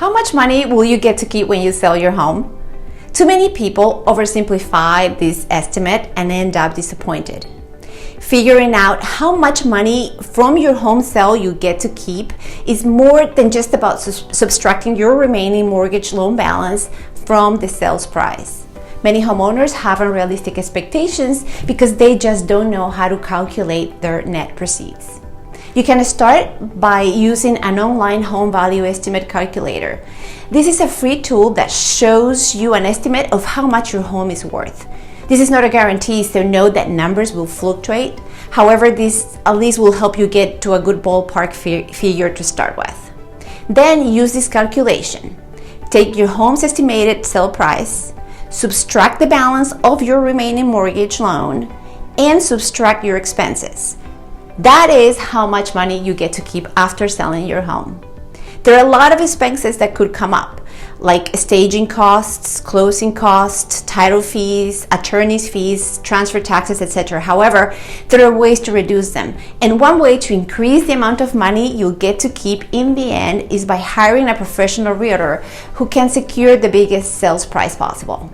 How much money will you get to keep when you sell your home? Too many people oversimplify this estimate and end up disappointed. Figuring out how much money from your home sale you get to keep is more than just about subtracting your remaining mortgage loan balance from the sales price. Many homeowners have unrealistic expectations because they just don't know how to calculate their net proceeds. You can start by using an online home value estimate calculator. This is a free tool that shows you an estimate of how much your home is worth. This is not a guarantee, so know that numbers will fluctuate. However, this at least will help you get to a good ballpark figure to start with. Then use this calculation. Take your home's estimated sale price, subtract the balance of your remaining mortgage loan, and subtract your expenses. That is how much money you get to keep after selling your home. There are a lot of expenses that could come up, like staging costs, closing costs, title fees, attorney's fees, transfer taxes, etc. However, there are ways to reduce them. And one way to increase the amount of money you'll get to keep in the end is by hiring a professional realtor who can secure the biggest sales price possible.